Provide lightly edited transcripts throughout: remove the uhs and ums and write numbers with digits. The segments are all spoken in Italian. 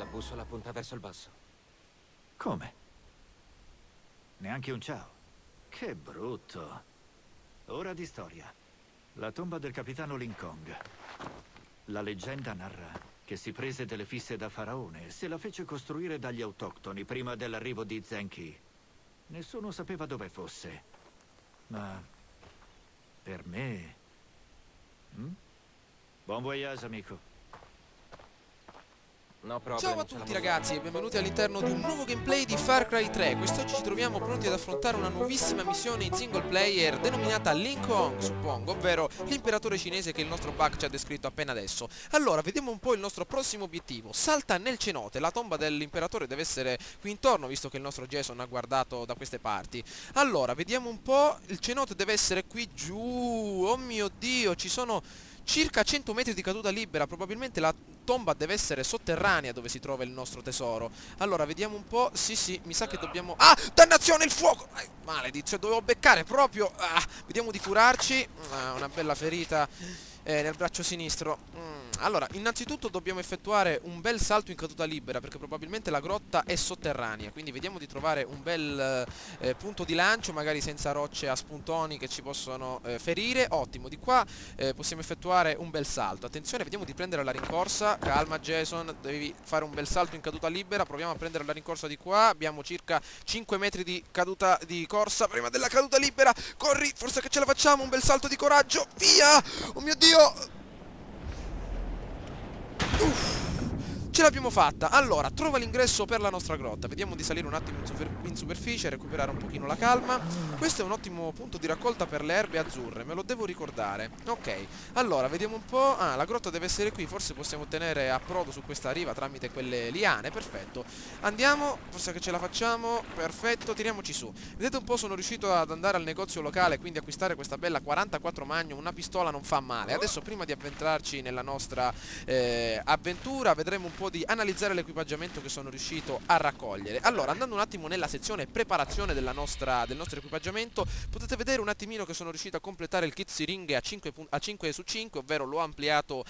bussola punta verso il basso. Come? Neanche un ciao. Che brutto. Ora di storia. La tomba del capitano Lincoln. La leggenda narra che si prese delle fisse da faraone e se la fece costruire dagli autoctoni prima dell'arrivo di Zenki. Nessuno sapeva dove fosse. Ma per me... Buon voyage, amico. No problem, Ciao a ce la tutti posso ragazzi e benvenuti all'interno di un nuovo gameplay di Far Cry 3. Quest'oggi ci troviamo pronti ad affrontare una nuovissima missione in single player denominata Lincoln, suppongo, ovvero l'imperatore cinese che il nostro bug ci ha descritto appena adesso. Allora, vediamo un po' il nostro prossimo obiettivo. Salta nel cenote, la tomba dell'imperatore deve essere qui intorno, visto che il nostro Jason ha guardato da queste parti. Allora, vediamo un po', il cenote deve essere qui giù, oh mio Dio, ci sono circa 100 metri di caduta libera, probabilmente la tomba deve essere sotterranea dove si trova il nostro tesoro. Allora, vediamo un po'. Sì, mi sa che dobbiamo... Ah! Dannazione, il fuoco! Maledizione, dovevo beccare proprio... vediamo di curarci. Una bella ferita nel braccio sinistro. Allora, innanzitutto dobbiamo effettuare un bel salto in caduta libera, perché probabilmente la grotta è sotterranea. Quindi vediamo di trovare un bel punto di lancio, magari senza rocce a spuntoni che ci possono ferire. Ottimo, di qua possiamo effettuare un bel salto. Attenzione, vediamo di prendere la rincorsa. Calma Jason, devi fare un bel salto in caduta libera. Proviamo a prendere la rincorsa di qua. Abbiamo circa 5 metri di caduta di corsa prima della caduta libera. Corri, forse che ce la facciamo. Un bel salto di coraggio. Via! Oh mio Dio! Ce l'abbiamo fatta. Allora, trova l'ingresso per la nostra grotta. Vediamo di salire un attimo in superficie, recuperare un pochino la calma. Questo è un ottimo punto di raccolta per le erbe azzurre, me lo devo ricordare. Ok, allora, vediamo un po'. La grotta deve essere qui, forse possiamo ottenere approdo su questa riva tramite quelle liane, perfetto. Andiamo, forse che ce la facciamo, perfetto, tiriamoci su. Vedete un po', sono riuscito ad andare al negozio locale, quindi acquistare questa bella 44 Magnum, una pistola non fa male. Adesso, prima di avventarci nella nostra avventura, vedremo un po' di analizzare l'equipaggiamento che sono riuscito a raccogliere. Allora, andando un attimo nella sezione preparazione del nostro equipaggiamento, potete vedere un attimino che sono riuscito a completare il kit siringhe a 5 su 5, ovvero l'ho ampliato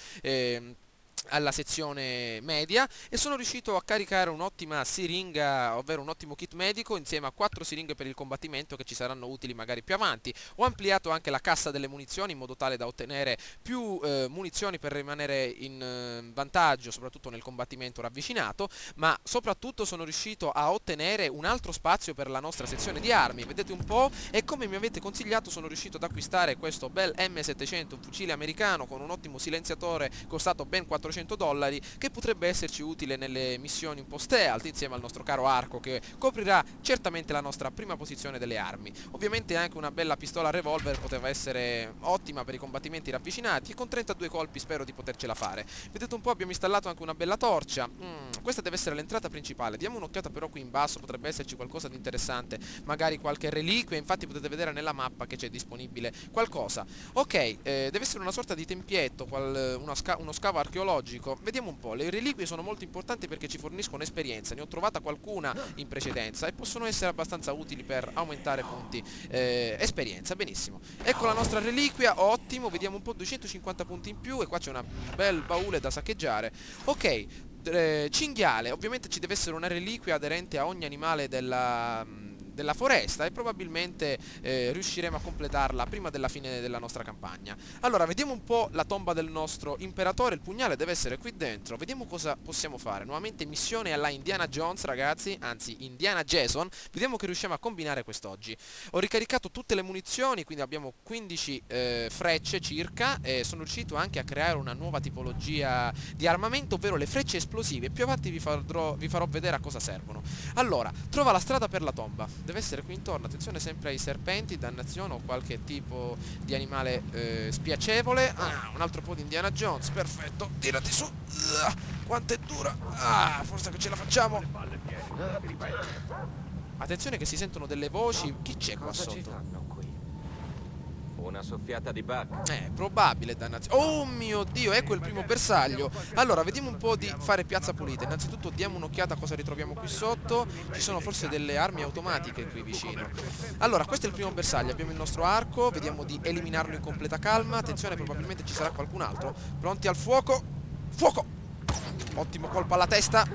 alla sezione media e sono riuscito a caricare un'ottima siringa, ovvero un ottimo kit medico, insieme a 4 siringhe per il combattimento che ci saranno utili magari più avanti. Ho ampliato anche la cassa delle munizioni in modo tale da ottenere più munizioni per rimanere in vantaggio, soprattutto nel combattimento ravvicinato, ma soprattutto sono riuscito a ottenere un altro spazio per la nostra sezione di armi. Vedete un po', e come mi avete consigliato sono riuscito ad acquistare questo bel M700, un fucile americano con un ottimo silenziatore costato ben $400, che potrebbe esserci utile nelle missioni un po' stealth, insieme al nostro caro arco che coprirà certamente la nostra prima posizione delle armi. Ovviamente anche una bella pistola revolver poteva essere ottima per i combattimenti ravvicinati, e con 32 colpi spero di potercela fare. Vedete un po', abbiamo installato anche una bella torcia. Questa deve essere l'entrata principale. Diamo un'occhiata però qui in basso, potrebbe esserci qualcosa di interessante, magari qualche reliquia. Infatti potete vedere nella mappa che c'è disponibile qualcosa. Ok, deve essere una sorta di tempietto, uno scavo archeologico. Vediamo un po', le reliquie sono molto importanti perché ci forniscono esperienza. Ne ho trovata qualcuna in precedenza e possono essere abbastanza utili per aumentare punti esperienza. Benissimo, ecco la nostra reliquia, ottimo. Vediamo un po', 250 punti in più, e qua c'è un bel baule da saccheggiare. Ok, cinghiale, ovviamente ci deve essere una reliquia aderente a ogni animale della foresta, e probabilmente riusciremo a completarla prima della fine della nostra campagna. Allora, vediamo un po' la tomba del nostro imperatore. Il pugnale deve essere qui dentro. Vediamo cosa possiamo fare. Nuovamente missione alla Indiana Jones, ragazzi, anzi Indiana Jason. Vediamo che riusciamo a combinare quest'oggi. Ho ricaricato tutte le munizioni, quindi abbiamo 15 frecce circa, e sono riuscito anche a creare una nuova tipologia di armamento, ovvero le frecce esplosive. Più avanti vi farò vedere a cosa servono. Allora, trova la strada per la tomba. Deve essere qui intorno, attenzione sempre ai serpenti, dannazione, o qualche tipo di animale spiacevole. Un altro po' di Indiana Jones, perfetto, tirati su. Quanto è dura. Forse che ce la facciamo. Attenzione che si sentono delle voci. Chi c'è qua Cosa ci sotto? fanno qui? Una soffiata di bug. Probabile, dannazione. Oh mio Dio, ecco il primo bersaglio. Allora, vediamo un po' di fare piazza pulita. Innanzitutto diamo un'occhiata a cosa ritroviamo qui sotto. Ci sono forse delle armi automatiche qui vicino. Allora, questo è il primo bersaglio. Abbiamo il nostro arco, vediamo di eliminarlo in completa calma. Attenzione, probabilmente ci sarà qualcun altro. Pronti al fuoco? Fuoco! Ottimo colpo alla testa.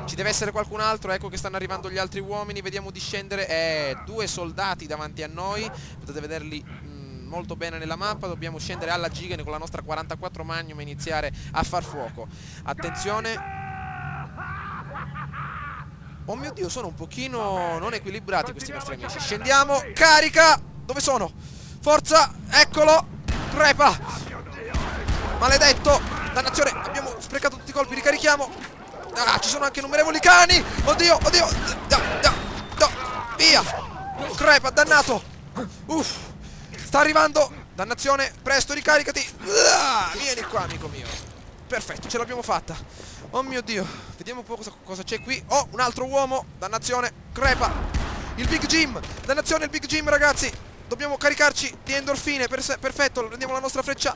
Ci deve essere qualcun altro. Ecco che stanno arrivando gli altri uomini. Vediamo di scendere. Due soldati davanti a noi. Potete vederli molto bene nella mappa. Dobbiamo scendere alla Gigan con la nostra 44 Magnum e iniziare a far fuoco. Attenzione. Oh mio Dio, sono un pochino non equilibrati questi nostri amici. Scendiamo. Carica. Dove sono? Forza. Eccolo. Crepa. Maledetto. Dannazione. Abbiamo sprecato tutti i colpi. Ricarichiamo. Ah, ci sono anche innumerevoli cani. Oddio, oddio. Via. Crepa, dannato. Uff. Sta arrivando. Dannazione. Presto, ricaricati. Vieni qua, amico mio. Perfetto, ce l'abbiamo fatta. Oh mio Dio. Vediamo un po' cosa c'è qui. Oh, un altro uomo. Dannazione. Crepa. Il Big Jim. Dannazione, il Big Jim, ragazzi. Dobbiamo caricarci di endorfine. Perfetto, prendiamo la nostra freccia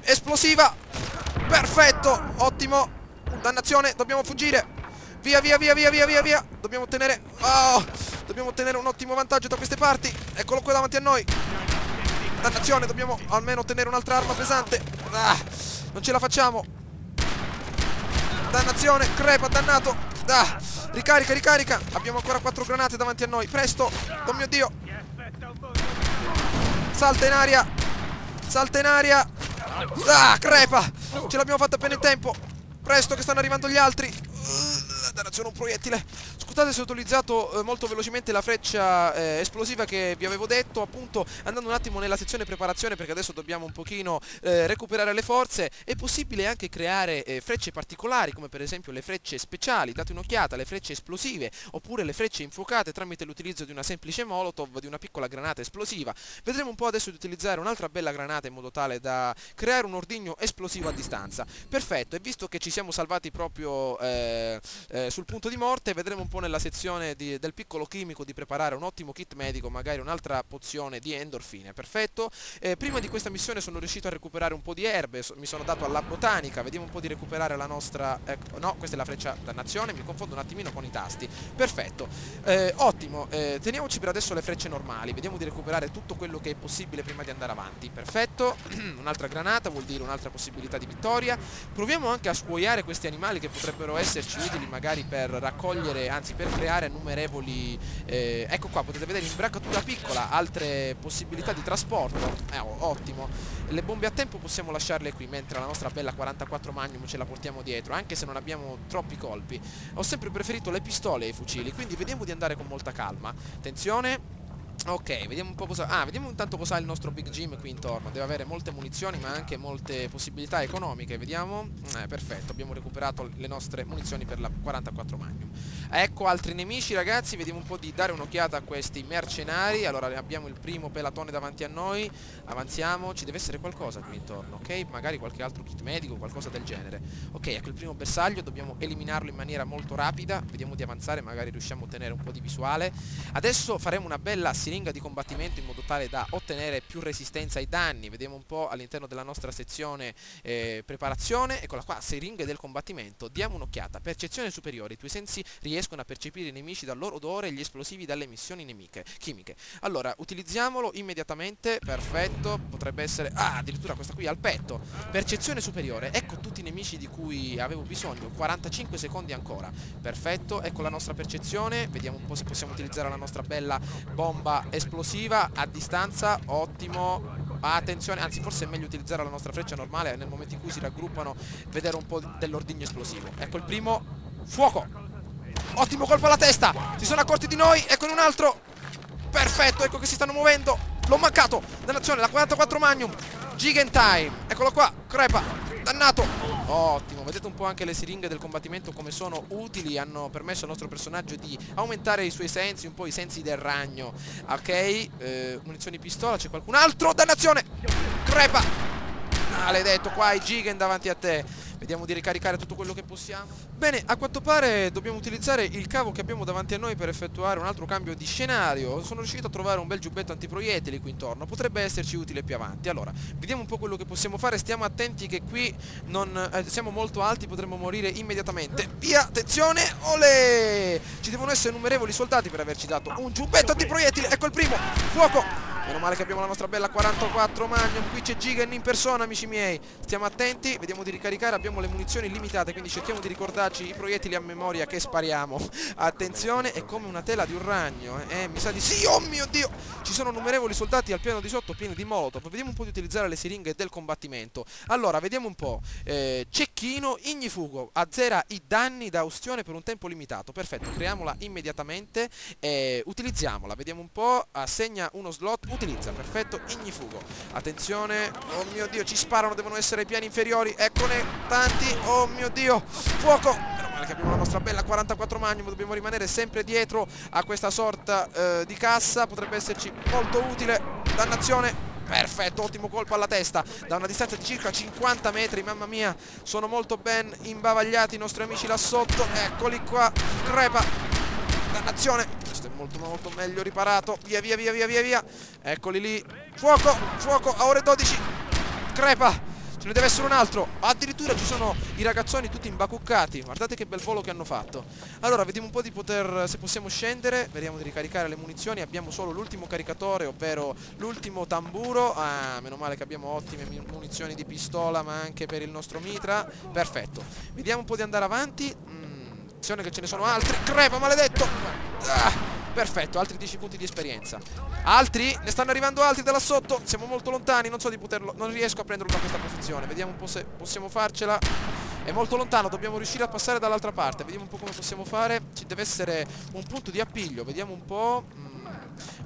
esplosiva. Perfetto, ottimo. Dannazione, dobbiamo fuggire. Via, via, via, via, via, via, via. Dobbiamo ottenere un ottimo vantaggio da queste parti. Eccolo qua davanti a noi. Dannazione, dobbiamo almeno ottenere un'altra arma pesante. Non ce la facciamo. Dannazione, crepa, dannato. Ricarica, ricarica. Abbiamo ancora 4 granate davanti a noi. Presto, oh mio Dio. Salta in aria. Salta in aria. Crepa. Ce l'abbiamo fatta appena in tempo. Presto che stanno arrivando gli altri. Dannazione, un proiettile. Scusate se ho utilizzato molto velocemente la freccia esplosiva che vi avevo detto, appunto andando un attimo nella sezione preparazione, perché adesso dobbiamo un pochino recuperare le forze. È possibile anche creare frecce particolari, come per esempio le frecce speciali. Date un'occhiata, le frecce esplosive oppure le frecce infuocate tramite l'utilizzo di una semplice molotov, di una piccola granata esplosiva. Vedremo un po' adesso di utilizzare un'altra bella granata in modo tale da creare un ordigno esplosivo a distanza. Perfetto, e visto che ci siamo salvati proprio sul punto di morte, vedremo un po' nella sezione del piccolo chimico di preparare un ottimo kit medico, magari un'altra pozione di endorfine. Perfetto. Prima di questa missione sono riuscito a recuperare un po' di erbe, mi sono dato alla botanica. Vediamo un po' di recuperare la nostra, no, questa è la freccia dannazione, mi confondo un attimino con i tasti. Perfetto. Ottimo. Teniamoci per adesso le frecce normali, vediamo di recuperare tutto quello che è possibile prima di andare avanti. Perfetto. Un'altra granata vuol dire un'altra possibilità di vittoria. Proviamo anche a scuoiare questi animali che potrebbero esserci utili magari per raccogliere, anzi per creare innumerevoli ecco qua, potete vedere imbracatura piccola, altre possibilità di trasporto. Ottimo. Le bombe a tempo possiamo lasciarle qui, mentre la nostra bella 44 Magnum ce la portiamo dietro, anche se non abbiamo troppi colpi. Ho sempre preferito le pistole ai fucili, quindi vediamo di andare con molta calma. Attenzione. Ok, vediamo un po' cosa. Vediamo intanto cos'ha il nostro Big Jim qui intorno. Deve avere molte munizioni, ma anche molte possibilità economiche. Vediamo. Perfetto, abbiamo recuperato le nostre munizioni per la 44 Magnum. Ecco altri nemici, ragazzi. Vediamo un po' di dare un'occhiata a questi mercenari. Allora abbiamo il primo pelatone davanti a noi. Avanziamo, ci deve essere qualcosa qui intorno, ok? Magari qualche altro kit medico, qualcosa del genere. Ok, ecco il primo bersaglio, dobbiamo eliminarlo in maniera molto rapida. Vediamo di avanzare, magari riusciamo a ottenere un po' di visuale. Adesso faremo una bella siringa di combattimento in modo tale da ottenere più resistenza ai danni. Vediamo un po' all'interno della nostra sezione preparazione. Eccola qua, siringhe del combattimento. Diamo un'occhiata. Percezione superiore, i tuoi sensi riescono a percepire i nemici dal loro odore e gli esplosivi dalle emissioni chimiche. Allora utilizziamolo immediatamente. Perfetto, potrebbe essere addirittura questa qui al petto. Percezione superiore, ecco tutti i nemici di cui avevo bisogno. 45 secondi ancora. Perfetto, ecco la nostra percezione. Vediamo un po' se possiamo utilizzare la nostra bella bomba esplosiva a distanza. Ottimo. Attenzione, anzi forse è meglio utilizzare la nostra freccia normale nel momento in cui si raggruppano, vedere un po' dell'ordigno esplosivo. Ecco il primo. Fuoco. Ottimo colpo alla testa. Si sono accorti di noi. Ecco un altro. Perfetto, ecco che si stanno muovendo. L'ho mancato. Dannazione, la 44 Magnum. Gigan time. Eccolo qua. Crepa. Dannato. Ottimo, vedete un po' anche le siringhe del combattimento come sono utili, hanno permesso al nostro personaggio di aumentare i suoi sensi, un po' i sensi del ragno. Ok, munizioni pistola, c'è qualcun altro, dannazione! Crepa! Maledetto, qua i Gigan davanti a te. Vediamo di ricaricare tutto quello che possiamo. Bene, a quanto pare dobbiamo utilizzare il cavo che abbiamo davanti a noi per effettuare un altro cambio di scenario. Sono riuscito a trovare un bel giubbetto antiproiettili qui intorno, potrebbe esserci utile più avanti. Allora, vediamo un po' quello che possiamo fare. Stiamo attenti che qui non siamo molto alti, potremmo morire immediatamente. Via, attenzione, olè! Ci devono essere innumerevoli soldati per averci dato un giubbetto antiproiettile. Ecco il primo, fuoco! Meno male che abbiamo la nostra bella 44 Magnum. Qui c'è Gigan in persona, amici miei. Stiamo attenti, vediamo di ricaricare. Abbiamo le munizioni limitate, quindi cerchiamo di ricordarci i proiettili a memoria che spariamo. Attenzione, è come una tela di un ragno. Mi sa di sì, oh mio Dio. Ci sono numerevoli soldati al piano di sotto pieni di molotov. Vediamo un po' di utilizzare le siringhe del combattimento. Allora, vediamo un po'. Cecchino, ignifugo, azzera i danni da ustione per un tempo limitato. Perfetto, creiamola immediatamente. Utilizziamola, vediamo un po'. Assegna uno slot, utilizza, perfetto, ignifugo. Attenzione, oh mio Dio, ci sparano, devono essere ai piani inferiori. Eccone tanti, oh mio Dio. Fuoco. Meno male che abbiamo la nostra bella 44 Magnum. Dobbiamo rimanere sempre dietro a questa sorta di cassa. Potrebbe esserci molto utile. Dannazione. Perfetto, ottimo colpo alla testa da una distanza di circa 50 metri. Mamma mia, sono molto ben imbavagliati i nostri amici là sotto. Eccoli qua, crepa. Dannazione, questo è molto meglio riparato. Via via via via via via. Eccoli lì. Fuoco, fuoco a ore 12. Crepa. Ce ne deve essere un altro. Addirittura ci sono i ragazzoni tutti imbacuccati. Guardate che bel volo che hanno fatto. Allora vediamo un po' di poter, se possiamo scendere. Vediamo di ricaricare le munizioni. Abbiamo solo l'ultimo caricatore, ovvero l'ultimo tamburo. Ah, meno male che abbiamo ottime munizioni di pistola, ma anche per il nostro mitra. Perfetto. Vediamo un po' di andare avanti. Attenzione che ce ne sono altri. Crepa, maledetto. Perfetto, altri 10 punti di esperienza. Altri, ne stanno arrivando altri da là sotto. Siamo molto lontani, non so di poterlo. Non riesco a prenderlo da questa posizione. Vediamo un po' se possiamo farcela. È molto lontano, dobbiamo riuscire a passare dall'altra parte. Vediamo un po' come possiamo fare. Ci deve essere un punto di appiglio. Vediamo un po'.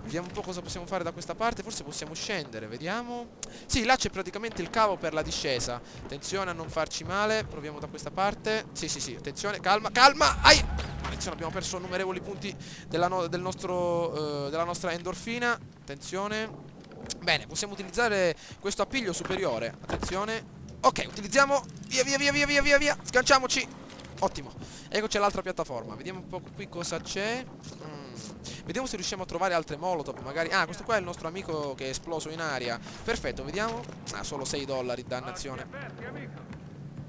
Vediamo un po' cosa possiamo fare da questa parte. Forse possiamo scendere, vediamo. Sì, là c'è praticamente il cavo per la discesa. Attenzione a non farci male. Proviamo da questa parte. Sì, attenzione, calma, calma. Ai! Attenzione, abbiamo perso numerevoli punti della nostra endorfina. Attenzione. Bene, possiamo utilizzare questo appiglio superiore. Attenzione. Ok, utilizziamo. Via via via via via via via. Sganciamoci. Ottimo. Ecco c'è l'altra piattaforma. Vediamo un po' qui cosa c'è. Vediamo se riusciamo a trovare altre molotov magari. Ah, questo qua è il nostro amico che è esploso in aria. Perfetto, vediamo. Ah, solo $6, dannazione.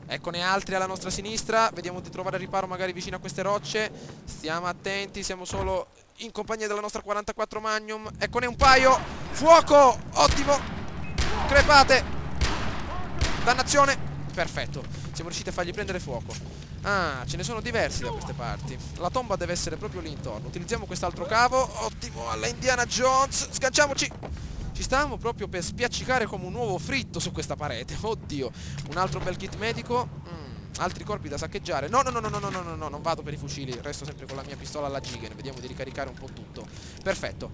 Eccone altri alla nostra sinistra. Vediamo di trovare riparo magari vicino a queste rocce. Stiamo attenti, siamo solo in compagnia della nostra 44 Magnum. Eccone un paio. Fuoco, ottimo. Crepate. Dannazione. Perfetto, siamo riusciti a fargli prendere fuoco. Ah, ce ne sono diversi da queste parti. La tomba deve essere proprio lì intorno. Utilizziamo quest'altro cavo. Ottimo, alla Indiana Jones. Sganciamoci. Ci stavamo proprio per spiaccicare come un uovo fritto su questa parete. Oddio. Un altro bel kit medico. Altri corpi da saccheggiare. No, non vado per i fucili. Resto sempre con la mia pistola alla Gigan. Vediamo di ricaricare un po' tutto. Perfetto.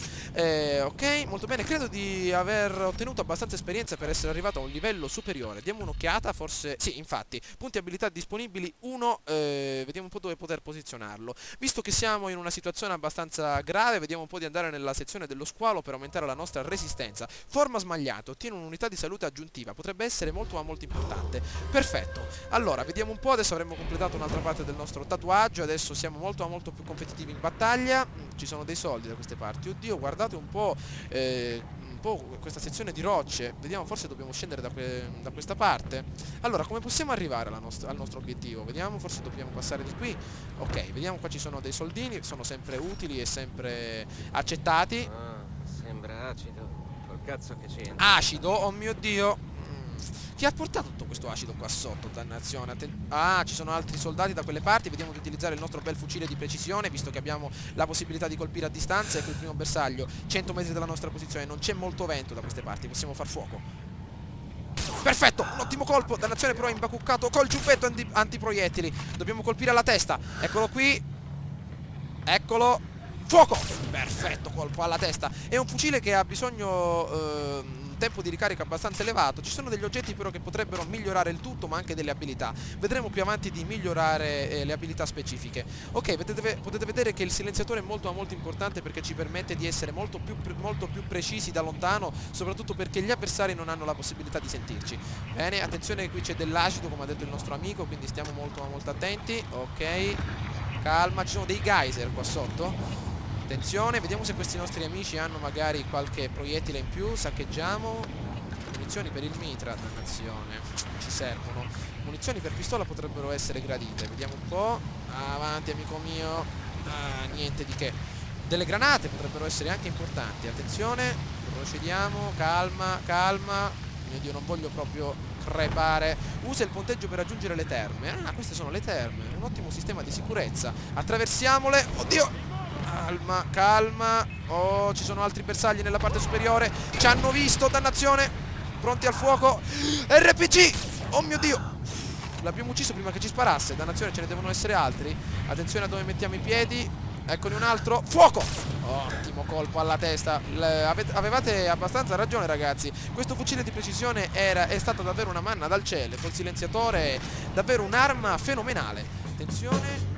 Ok, molto bene. Credo di aver ottenuto abbastanza esperienza per essere arrivato a un livello superiore. Diamo un'occhiata, forse. Sì, infatti. Punti abilità disponibili 1. Vediamo un po' dove poter posizionarlo. Visto che siamo in una situazione abbastanza grave, vediamo un po' di andare nella sezione dello squalo per aumentare la nostra resistenza. Forma smagliata. Ottiene un'unità di salute aggiuntiva. Potrebbe essere molto ma molto importante. Perfetto. Allora, vediamo un po', adesso avremo completato un'altra parte del nostro tatuaggio. Adesso siamo molto più competitivi in battaglia. Ci sono dei soldi da queste parti. Oddio, guardate un po' questa sezione di rocce. Vediamo, forse dobbiamo scendere da questa parte. Allora, come possiamo arrivare al nostro obiettivo? Vediamo, forse dobbiamo passare di qui. Ok, vediamo, qua ci sono dei soldini. Sono sempre utili e sempre accettati. Sembra acido. Col cazzo che c'entra. Acido, oh mio Dio. Chi ha portato tutto questo acido qua sotto, dannazione? Ah, ci sono altri soldati da quelle parti. Vediamo di utilizzare il nostro bel fucile di precisione, visto che abbiamo la possibilità di colpire a distanza. Ecco il primo bersaglio, 100 metri dalla nostra posizione. Non c'è molto vento da queste parti, possiamo far fuoco. Perfetto, un ottimo colpo. Dannazione però imbacuccato col giubbetto antiproiettili. Dobbiamo colpire alla testa. Eccolo qui. Eccolo. Fuoco. Perfetto, colpo alla testa. È un fucile che ha bisogno tempo di ricarica abbastanza elevato. Ci sono degli oggetti però che potrebbero migliorare il tutto, ma anche delle abilità. Vedremo più avanti di migliorare le abilità specifiche. Ok, potete vedere che il silenziatore è molto importante, perché ci permette di essere molto più precisi da lontano, soprattutto perché gli avversari non hanno la possibilità di sentirci. Bene, attenzione, qui c'è dell'acido, come ha detto il nostro amico, quindi stiamo molto attenti. Ok, calma, ci sono dei geyser qua sotto. Attenzione, vediamo se questi nostri amici hanno magari qualche proiettile in più. Saccheggiamo. Munizioni per il mitra, dannazione. Ci servono. Munizioni per pistola potrebbero essere gradite. Vediamo un po'. Avanti, amico mio. Niente di che. Delle granate potrebbero essere anche importanti. Attenzione, procediamo, calma, calma. Mio Dio, non voglio proprio crepare. Usa il ponteggio per raggiungere le terme. Ah, queste sono le terme, un ottimo sistema di sicurezza. Attraversiamole. Oddio, calma, calma. Oh, ci sono altri bersagli nella parte superiore. Ci hanno visto, dannazione. Pronti al fuoco. RPG. Oh mio Dio, l'abbiamo ucciso prima che ci sparasse. Dannazione, ce ne devono essere altri. Attenzione a dove mettiamo i piedi. Eccone un altro. Fuoco! Ottimo colpo alla testa. Avevate abbastanza ragione, ragazzi. Questo fucile di precisione è stata davvero una manna dal cielo. Col silenziatore, davvero un'arma fenomenale. Attenzione.